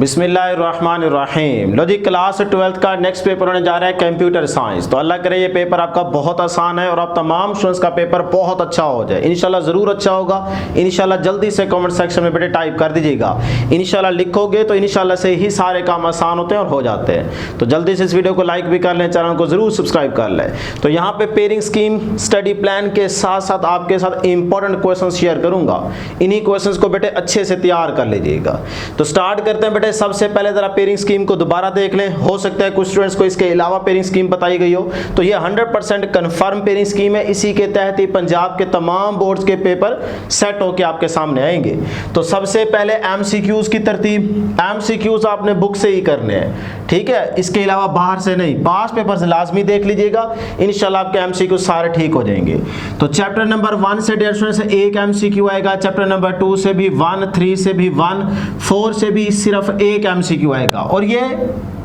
बिस्मिल्लाहिर्रहमानिर्रहीम। लो जी, class 12th का next paper होने जा रहा है कंप्यूटर साइंस। तो अल्लाह करे ये पेपर आपका बहुत आसान है और आप तमाम स्टूडेंट्स का पेपर बहुत अच्छा हो जाए। इंशाल्लाह ज़रूर अच्छा होगा। इंशाल्लाह जल्दी से कमेंट सेक्शन में बेटे टाइप कर दीजिएगा। इंशाल्लाह लिखोगे तो इंशाल्लाह से ही सारे काम आसान होते हैं और हो जाते हैं। तो जल्दी से इस वीडियो को लाइक भी कर लें, चैनल को ज़रूर सब्सक्राइब कर लें। तो यहाँ पे पेयरिंग स्कीम स्टडी प्लान के साथ साथ आपके साथ इंपॉर्टेंट क्वेश्चन शेयर करूँगा। इन्हीं क्वेश्चन को बेटे अच्छे से तैयार कर लीजिएगा। तो स्टार्ट करते हैं बेटे। सबसे पहले जरा पेयरिंग स्कीम को दोबारा देख लें। हो सकता है कुछ स्टूडेंट्स को इसके अलावा पेयरिंग स्कीम बताई गई हो। तो ये 100% कंफर्म पेयरिंग स्कीम है। इसी के तहत ही पंजाब के तमाम बोर्ड्स के पेपर सेट होकर आपके सामने आएंगे। तो सबसे पहले एमसीक्यूज की तरतीब। एमसीक्यूज आपने बुक से ही करने हैं, ठीक है, इसके अलावा बाहर से नहीं। पास पेपर से लाजमी देख लीजिएगा, इंशाल्लाह आपके एमसीक्यू सारे ठीक हो जाएंगे। तो चैप्टर नंबर 1 से 150 से एक एमसीक्यू आएगा। चैप्टर नंबर 2 से भी 1, 3 से भी 1, 4 से भी सिर्फ एक एमसीक्यू आएगा और ये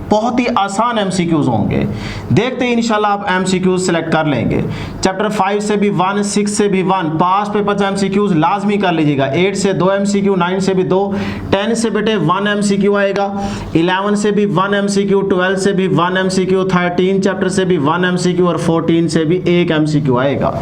बहुत ही आसान एमसीक्यूज होंगे। देखते ही इंशाल्लाह आप एमसीक्यूज सेलेक्ट कर लेंगे। चैप्टर 5 से भी 1, 6 से भी 1, पास पेपर से एमसीक्यूज लाजमी कर लीजिएगा। 8 से 2 एमसीक्यू, 9 से भी 2, 10 से बेटे 1 एमसीक्यू आएगा, 11 से भी 1 एमसीक्यू, 12 से भी 1 एमसीक्यू, 13 चैप्टर से भी 1 एमसीक्यू और 14 से भी एक एमसीक्यू आएगा।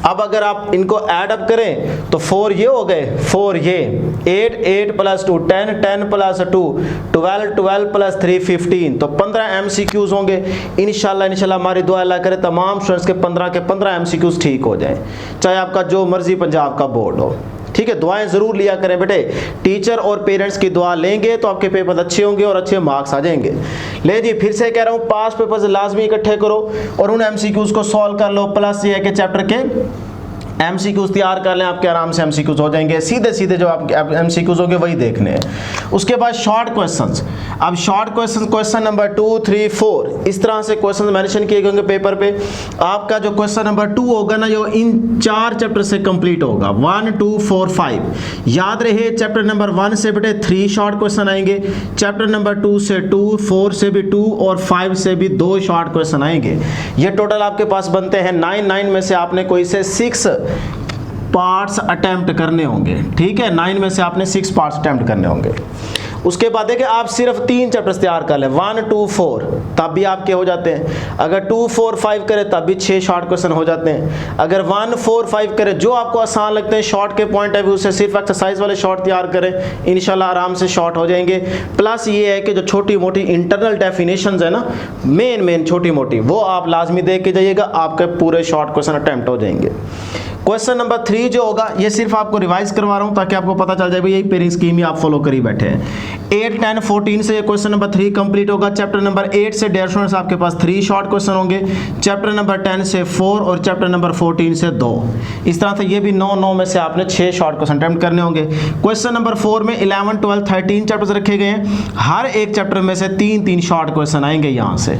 अब अगर आप इनको ऐड अप करें तो 4 ये हो गए, 4 ये, 8, 8 + 2, 10, 10 + 2, 12, 12 + 3, 15। तो 15 एमसीक्यूज होंगे। इंशाल्लाह हमारी दुआ अल्लाह करे तमाम स्टूडेंट्स के 15 एमसीक्यूज ठीक हो जाएं, चाहे आपका जो मर्जी पंजाब का बोर्ड हो। ठीक है, दुआएं जरूर लिया करें बेटे। टीचर और पेरेंट्स की दुआ लेंगे तो आपके पेपर अच्छे होंगे और अच्छे मार्क्स आ जाएंगे। ले जी, फिर से कह रहा हूं, पास पेपर से लाजमी इकट्ठे करो और उन एमसीक्यूज को सॉल्व कर लो। प्लस ये है कि चैप्टर के एमसीक्यूज तैयार कर लें, आपके आराम से एमसीक्यूज हो जाएंगे। सीधे सीधे जो आप एमसीक्यूज होंगे वही देखने हैं। उसके बाद शॉर्ट क्वेश्चंस। अब शॉर्ट क्वेश्चन, क्वेश्चन नंबर 2, 3, 4 इस तरह से क्वेश्चन मेंशन किए गए होंगे पेपर पे। आपका जो क्वेश्चन नंबर 2 होगा ना, जो इन 4 चैप्टर से कंप्लीट होगा, 1, 2, 4, 5। याद रहे, चैप्टर नंबर 1 से बेटे 3 शॉर्ट क्वेश्चन आएंगे। चैप्टर नंबर 2 से 2, 4 से भी 2 और 5 से भी 2 शॉर्ट क्वेश्चन आएंगे। ये टोटल आपके पास बनते हैं 9 में से आपने कोई से 6 पार्ट्स अटेम्प्ट करने होंगे। ठीक है, 9 में से आपने 6 पार्ट्स अटेम्प्ट करने होंगे। उसके बाद देखिए, आप सिर्फ 3 चैप्टर्स तैयार कर लें, 1, 2, 4, तब भी आपके हो जाते हैं। अगर 2, 4, 5 करें तब भी 6 शॉर्ट क्वेश्चन हो जाते हैं। अगर 1, 4, 5 करें, जो आपको आसान लगते हैं शॉर्ट के पॉइंट ऑफ व्यू से, सिर्फ एक्सरसाइज वाले शॉर्ट तैयार करें, इंशाल्लाह आराम से शॉर्ट हो जाएंगे। प्लस ये है कि जो छोटी मोटी इंटरनल डेफिनेशंस है ना, मेन छोटी मोटी, वो आप लाजमी देख के जाइएगा, आपके पूरे शॉर्ट क्वेश्चन अटेम्प्ट हो जाएंगे। क्वेश्चन नंबर 3 जो होगा, ये सिर्फ आपको रिवाइज करवा रहा हूं ताकि आपको पता चल जाए भाई यही पेयरिंग स्कीम ही आप फॉलो करी बैठे हैं। 8, 10, 14 से ये क्वेश्चन नंबर 3 कंप्लीट होगा। चैप्टर नंबर 8 से 150 आपके पास 3 शॉर्ट क्वेश्चन होंगे। चैप्टर नंबर 10 से 4 और चैप्टर नंबर 14 से 2। इस तरह से ये भी 9 में से आपने 6 शॉर्ट क्वेश्चन अटेम्प्ट करने होंगे। क्वेश्चन नंबर 4 में 11, 12, 13 चैप्टर्स रखे गए हैं। हर एक चैप्टर में से 3 शॉर्ट क्वेश्चन आएंगे यहाँ से।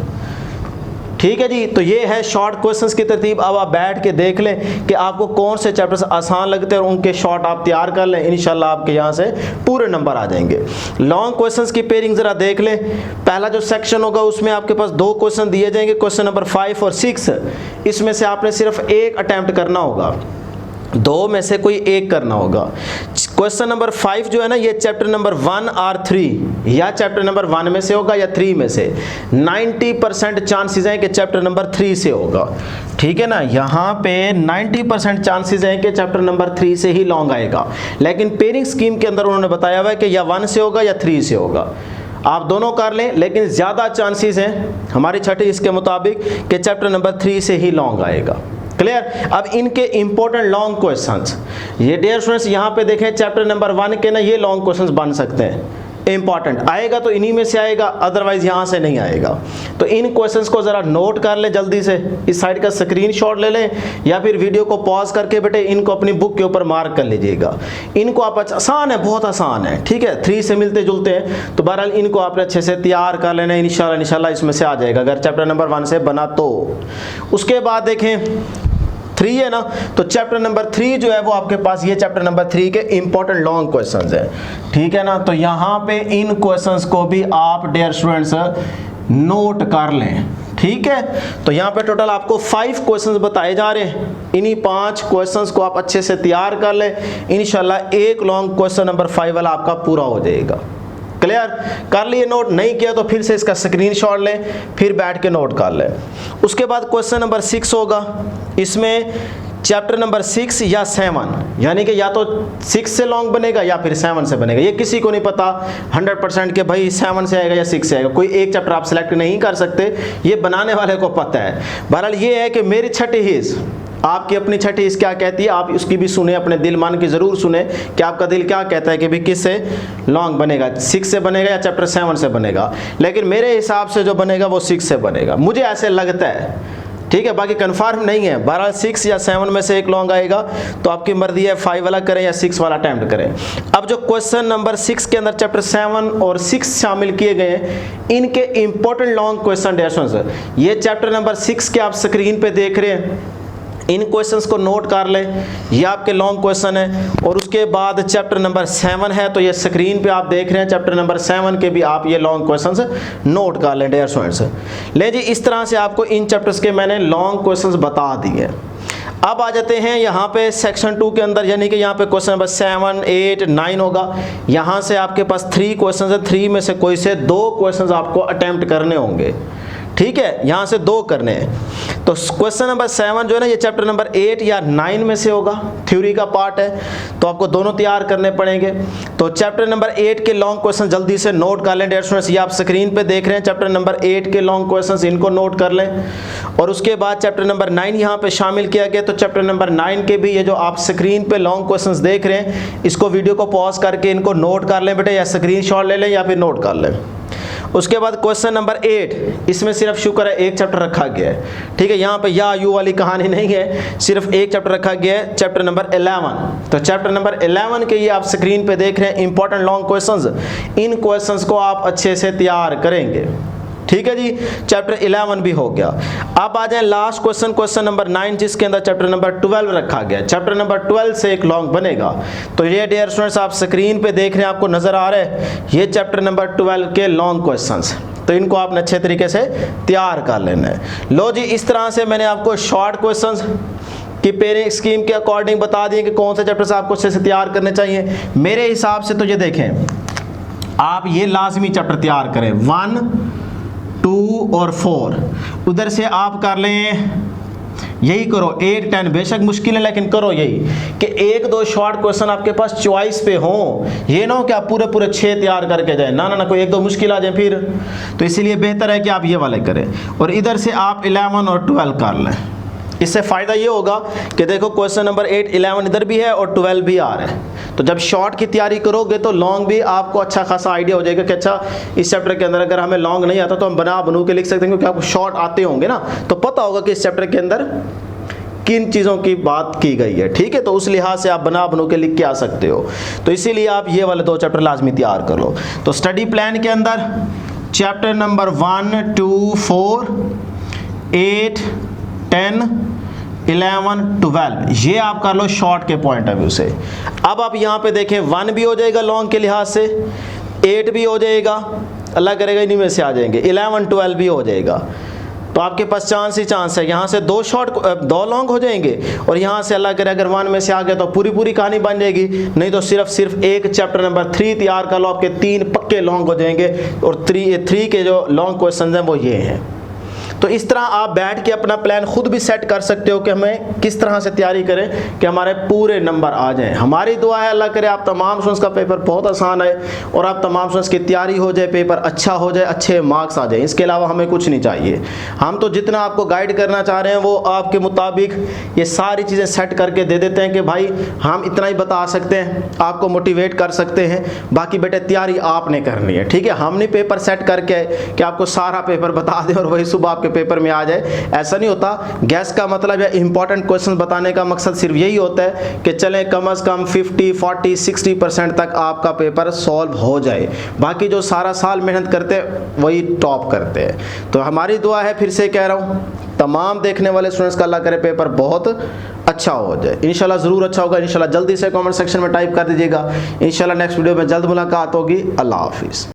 ठीक है जी, तो ये है शॉर्ट क्वेश्चंस की तरतीब। अब आप बैठ के देख लें कि आपको कौन से चैप्टर्स आसान लगते हैं और उनके शॉर्ट आप तैयार कर लें, इंशाल्लाह आपके यहाँ से पूरे नंबर आ जाएंगे। लॉन्ग क्वेश्चंस की पेयरिंग जरा देख लें। पहला जो सेक्शन होगा उसमें आपके पास 2 क्वेश्चन दिए जाएंगे, क्वेश्चन नंबर 5 और 6। इसमें से आपने सिर्फ एक अटैम्प्ट करना होगा, 2 में से कोई एक करना होगा। क्वेश्चन नंबर 5 जो है ना, ये चैप्टर नंबर 1 और 3 या चैप्टर नंबर 1 में से होगा या 3 में से। 90% चांसेस हैं कि चैप्टर नंबर 3 से होगा। ठीक है ना, यहाँ पे 90% चांसेस हैं कि चैप्टर नंबर 3 से ही लॉन्ग आएगा। लेकिन पेयरिंग स्कीम के अंदर उन्होंने बताया हुआ है कि या 1 से होगा या 3 से होगा। आप दोनों कर लें, लेकिन ज़्यादा चांसेस हैं हमारी छठी इसके मुताबिक कि चैप्टर नंबर 3 से ही लॉन्ग आएगा। क्लियर। अब इनके इंपॉर्टेंट लॉन्ग क्वेश्चंस, ये डियर स्टूडेंट्स यहाँ पे देखें, चैप्टर नंबर 1 के ना ये लॉन्ग क्वेश्चंस बन सकते हैं। इंपॉर्टेंट आएगा तो इन्हीं में से आएगा, अदरवाइज यहाँ से नहीं आएगा। तो इन क्वेश्चंस को जरा नोट कर लें जल्दी से, इस साइड का स्क्रीनशॉट ले लें या फिर वीडियो को पॉज करके बेटे इनको अपनी बुक के ऊपर मार्क कर लीजिएगा। इनको आप आसान है, बहुत आसान है, ठीक है, 3 से मिलते जुलते हैं। तो बहरहाल इनको आपने अच्छे से तैयार कर लेना, इंशाल्लाह इसमें से आ जाएगा अगर चैप्टर नंबर 1 से बना तो। उसके बाद देखें 3 है ना, तो चैप्टर नंबर 3 जो है वो आपके पास, ये चैप्टर नंबर 3 के इंपॉर्टेंट लॉन्ग क्वेश्चंस हैं। ठीक है ना, तो यहाँ पे इन क्वेश्चंस को भी आप डियर स्टूडेंट्स नोट कर लें। ठीक है, तो यहाँ पे टोटल आपको 5 क्वेश्चंस बताए जा रहे हैं। इन्हीं 5 क्वेश्चंस को आप अच्छे से तैयार कर लें, इंशाल्लाह एक लॉन्ग क्वेश्चन नंबर 5 वाला आपका पूरा हो जाएगा। क्लियर? कर लिए नोट? नहीं किया तो फिर से इसका स्क्रीनशॉट लें, फिर बैठ के नोट कर लें। उसके बाद क्वेश्चन नंबर 6 होगा, इसमें चैप्टर नंबर 6 या 7, यानी कि या तो 6 से लॉन्ग बनेगा या फिर 7 से बनेगा। ये किसी को नहीं पता 100% कि भाई 7 से आएगा या 6 से आएगा, कोई एक चैप्टर आप सिलेक्ट नहीं कर सकते, ये बनाने वाले को पता है। बहरहाल ये है कि मेरी छठी हिस्स, आपकी अपनी छठी हिस्स क्या कहती है, आप उसकी भी सुने, अपने दिल मान के ज़रूर सुने कि आपका दिल क्या कहता है कि भाई किस से लॉन्ग बनेगा, 6 से बनेगा या चैप्टर 7 से बनेगा। लेकिन मेरे हिसाब से जो बनेगा वो 6 से बनेगा, मुझे ऐसे लगता है, ठीक है, बाकी कंफर्म नहीं है। 12, 6 या 7 में से एक लॉन्ग आएगा, तो आपकी मर्जी है 5 वाला करें या 6 वाला अटेम्प्ट करें। अब जो क्वेश्चन नंबर 6 के अंदर चैप्टर 7 और 6 शामिल किए गए हैं, इनके इंपॉर्टेंट लॉन्ग क्वेश्चन डेशंस, ये चैप्टर नंबर 6 के आप स्क्रीन पे देख रहे हैं, इन क्वेश्चंस को नोट कर लें, ये आपके लॉन्ग क्वेश्चन है। और उसके बाद चैप्टर नंबर 7 है, तो ये स्क्रीन पे आप देख रहे हैं, चैप्टर नंबर 7 के भी आप ये लॉन्ग क्वेश्चंस नोट कर लें डियर स्टूडेंट्स। ले जी, इस तरह से आपको इन चैप्टर्स के मैंने लॉन्ग क्वेश्चंस बता दिए। अब आ जाते हैं यहाँ पे सेक्शन 2 के अंदर, यानी कि यहाँ पे क्वेश्चन नंबर 7, 8, 9 होगा। यहाँ से आपके पास 3 क्वेश्चन है, 3 में से कोई से 2 क्वेश्चन आपको अटेम्प्ट करने होंगे, ठीक है, यहाँ से 2 करने हैं। तो क्वेश्चन नंबर 7 जो है ना, ये चैप्टर नंबर 8 या 9 में से होगा, थ्योरी का पार्ट है, तो आपको दोनों तैयार करने पड़ेंगे। तो चैप्टर नंबर 8 के लॉन्ग क्वेश्चन जल्दी से नोट कर लें डियर स्टूडेंट्स, ये आप स्क्रीन पे देख रहे हैं, चैप्टर नंबर 8 के लॉन्ग क्वेश्चंस, इनको नोट कर लें। और उसके बाद चैप्टर नंबर 9 यहाँ पे शामिल किया गया, तो चैप्टर नंबर 9 के भी ये जो आप स्क्रीन पे लॉन्ग क्वेश्चंस देख रहे हैं, इसको वीडियो को पॉज करके इनको नोट कर लें बेटे, या स्क्रीनशॉट ले लें या फिर नोट कर लें। उसके बाद क्वेश्चन नंबर 8, इसमें सिर्फ शुक्र है एक चैप्टर रखा गया है, ठीक है, यहाँ पे या यू वाली कहानी नहीं है, सिर्फ एक चैप्टर रखा गया है, चैप्टर नंबर 11। तो चैप्टर नंबर 11 के ये आप स्क्रीन पे देख रहे हैं इंपॉर्टेंट लॉन्ग क्वेश्चंस, इन क्वेश्चंस को आप अच्छे से तैयार करेंगे, ठीक है जी। चैप्टर 11 भी हो गया। अब आ जाए लास्ट क्वेश्चन, क्वेश्चन नंबर 9, जिसके अंदर चैप्टर नंबर 12 रखा गया। चैप्टर नंबर 12 से एक लॉन्ग बनेगा। तो ये डियर स्टूडेंट्स आप स्क्रीन पे देख रहे हैं, आपको नजर आ रहा है, ये चैप्टर नंबर 12 के लॉन्ग क्वेश्चंस, तो इनको आपने अच्छे तरीके से तैयार कर लेना है। लो जी, इस तरह से मैंने आपको शॉर्ट क्वेश्चंस कि पेयरिंग स्कीम के अकॉर्डिंग बता दिए कि कौन से चैप्टर से आपको अच्छे से तैयार करने चाहिए। मेरे हिसाब से तो ये देखें, आप ये लाजमी चैप्टर तैयार करें, 1, 2 और 4, उधर से आप कर लें, यही करो 8, 10, बेशक मुश्किल है लेकिन करो यही कि 1-2 शॉर्ट क्वेश्चन आपके पास चॉइस पे हो, ये ना हो कि आप पूरे 6 तैयार करके जाए, ना ना ना, कोई 1-2 मुश्किल आ जाए फिर। तो इसीलिए बेहतर है कि आप ये वाले करें, और इधर से आप 11 और 12 कर लें। इससे फ़ायदा ये होगा कि देखो क्वेश्चन नंबर 8, 11 इधर भी है और 12 भी आ रहा है, तो जब शॉर्ट की तैयारी करोगे तो लॉन्ग भी आपको अच्छा खासा आइडिया हो जाएगा कि अच्छा इस चैप्टर के अंदर अगर हमें लॉन्ग नहीं आता तो हम बनू के लिख सकते हैं, क्योंकि आपको शॉर्ट आते होंगे ना, तो पता होगा कि इस चैप्टर के अंदर किन चीज़ों की बात की गई है, ठीक है। तो उस लिहाज से आप बनू के लिख के आ सकते हो, तो इसीलिए आप ये वाले 2 चैप्टर लाजमी तैयार कर लो। तो स्टडी प्लान के अंदर चैप्टर नंबर 1, 2, 4, 8, 10, 11, 12 ये आप कर लो शॉर्ट के पॉइंट ऑफ व्यू से। अब आप यहाँ पे देखें, 1 भी हो जाएगा लॉन्ग के लिहाज से, 8 भी हो जाएगा, अल्लाह करेगा इन्हीं में से आ जाएंगे, 11, 12 भी हो जाएगा। तो आपके पास चांस ही चांस है, यहाँ से 2 लॉन्ग हो जाएंगे, और यहाँ से अल्लाह करे अगर 1 में से आ गया तो पूरी कहानी बन जाएगी, नहीं तो सिर्फ एक चैप्टर नंबर 3 तैयार कर लो, आपके 3 पक्के लॉन्ग हो जाएंगे। और 3 के जो लॉन्ग क्वेश्चन हैं वो ये हैं। तो इस तरह आप बैठ के अपना प्लान खुद भी सेट कर सकते हो कि हमें किस तरह से तैयारी करें कि हमारे पूरे नंबर आ जाएं। हमारी दुआ है अल्लाह करे आप तमाम स्टूडेंट्स का पेपर बहुत आसान है और आप तमाम स्टूडेंट्स की तैयारी हो जाए, पेपर अच्छा हो जाए, अच्छे मार्क्स आ जाए। इसके अलावा हमें कुछ नहीं चाहिए। हम तो जितना आपको गाइड करना चाह रहे हैं वो आपके मुताबिक ये सारी चीज़ें सेट करके दे देते हैं कि भाई हम इतना ही बता सकते हैं, आपको मोटिवेट कर सकते हैं, बाकी बेटे तैयारी आपने करनी है, ठीक है। हम नहीं पेपर सेट करके कि आपको सारा पेपर बता दें और वही सुबह आपके पेपर में आ जाए, ऐसा नहीं होता। गैस का मतलब या इंपॉर्टेंट क्वेश्चन बताने का मकसद सिर्फ यही होता है कि चले कम से कम 50, 40, 60% तक आपका पेपर सॉल्व हो जाए। बाकी जो सारा साल मेहनत करते हैं वही टॉप करते हैं। तो हमारी दुआ है, फिर से कह रहा हूँ, तमाम देखने वाले स्टूडेंट्स का अल्लाह करे पेपर बहुत अच्छा हो जाए। इंशाल्लाह ज़रूर अच्छा होगा। इंशाल्लाह जल्दी से कमेंट सेक्शन में टाइप कर दीजिएगा। इंशाल्लाह नेक्स्ट वीडियो में जल्द मुलाकात होगी। अल्लाह हाफिज़।